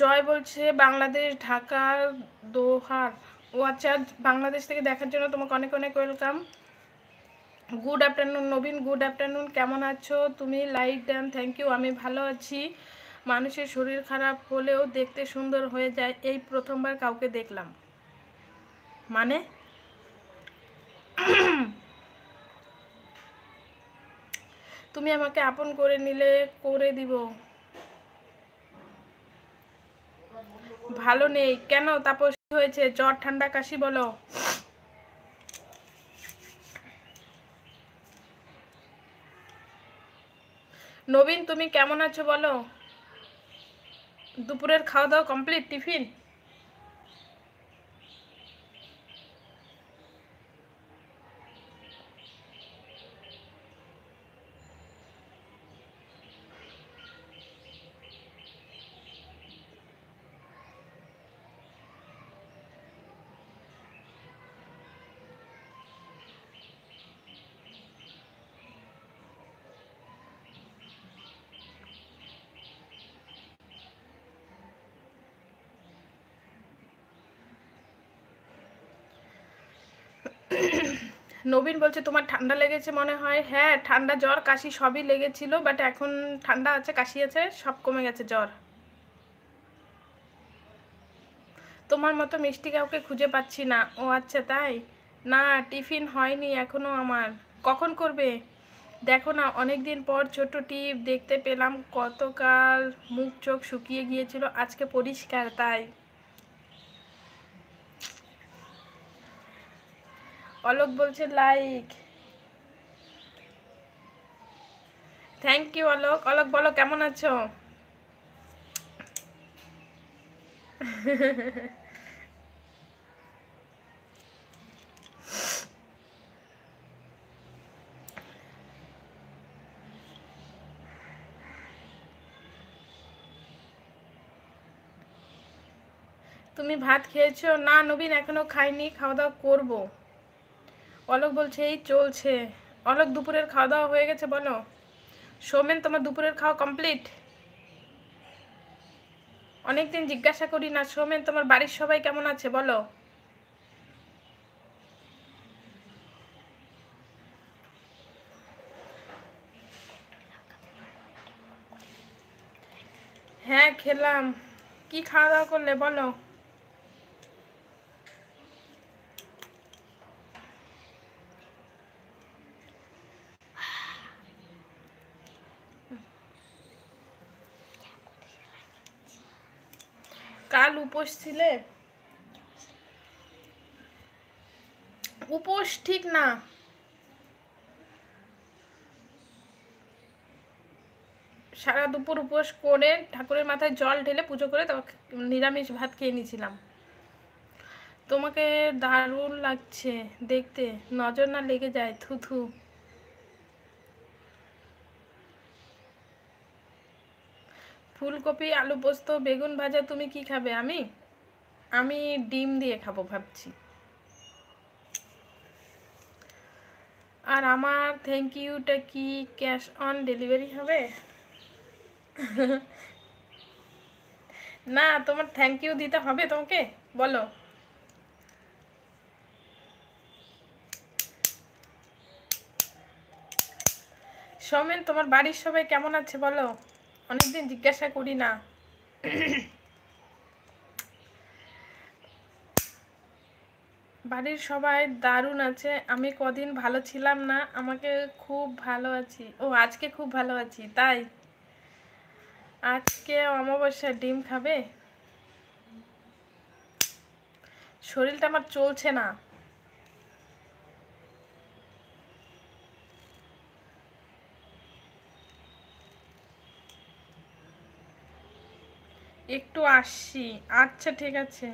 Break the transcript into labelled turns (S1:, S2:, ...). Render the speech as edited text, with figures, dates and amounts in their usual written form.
S1: জয় বলছে বাংলাদেশ, ঢাকার দোহার। ও আচ্ছা, বাংলাদেশ থেকে দেখার জন্য তোমাকে অনেক অনেক welcome. Good afternoon Nabin, good afternoon. কেমন আছো তুমি? Like then, thank you. আমি ভালো আছি। মানুষের শরীর খারাপ হলেও দেখতে সুন্দর হয়ে যায়, এই প্রথমবার কাউকে দেখলাম। মানে তুমি আমাকে আপন করে নিলে করে দিব। ভালো নেই কেন? তাপস হয়েছে? জ্বর, ঠান্ডা, কাশি বলো। নবীন তুমি কেমন আছো বলো। দুপুরের খাওয়া দাওয়া কমপ্লিট? টিফিন? নবীন বলছে তোমার ঠান্ডা লেগেছে মনে হয়। হ্যাঁ, ঠান্ডা জ্বর কাশি সবই লেগেছিল, বাট এখন ঠান্ডা আছে, কাশি আছে, সব কমে গেছে জ্বর। তোমার মতো মিষ্টি কাউকে খুঁজে পাচ্ছি না। ও আচ্ছা তাই? না, টিফিন হয়নি এখনো আমার। কখন করবে? দেখো না, অনেক দিন পর ছোট টিপ দেখতে পেলাম। গতকাল মুখ চোখ শুকিয়ে গিয়েছিল, আজকে পরিষ্কার তাই। অলোক বলছে like. Thank you Alok. Alok বলো কেমন আছো? তুমি ভাত খেয়েছো? না নবীন, এখনো খাইনি, খাওয়া দাওয়া করবো। অলোক বলছে এই চলছে। অলোক দুপুরের খাওয়া দাওয়া হয়ে গেছে বলো। সৌমেন তোমার দুপুরের খাওয়া কমপ্লিট? অনেকদিন জিজ্ঞাসা করি না। সৌমেন তোমার বাড়ির সবাই কেমন আছে বলো। হ্যাঁ খেলাম। কি খাওয়া দাওয়া করলে বলো। কাল উপোস ছিলে? উপোস ঠিক না। সারা দুপুর উপোস করে ঠাকুরের মাথায় জল ঢেলে পুজো করে তারপর নিরামিষ ভাত খেয়ে নিয়েছিলাম। তোমাকে দারুণ লাগছে দেখতে, নজর না লেগে যায়। থু থু। ফুলকপি, আলু পোস্ত, বেগুন ভাজা। তুমি কি খাবে? আমি আমি ডিম দিয়ে খাবো ভাবছি। আর আমার থ্যাংক ইউটা কি ক্যাশ অন ডেলিভারি হবে? না, তোমার থ্যাংক ইউ দিতে হবে তোমাকে বলো। সৌমেন তোমার বাড়ির সবাই কেমন আছে বলো। অনেকদিন জিজ্ঞাসা করি না। বাড়ির সবাই দারুণ আছে। আমি কদিন ভালো ছিলাম না, আমাকে খুব ভালো আছি। ও আজকে খুব ভালো আছি তাই। আজকে অমাবস্যা, ডিম খাবে? শরীরটা আমার চলছে না। একটু আসছি। আচ্ছা ঠিক আছে।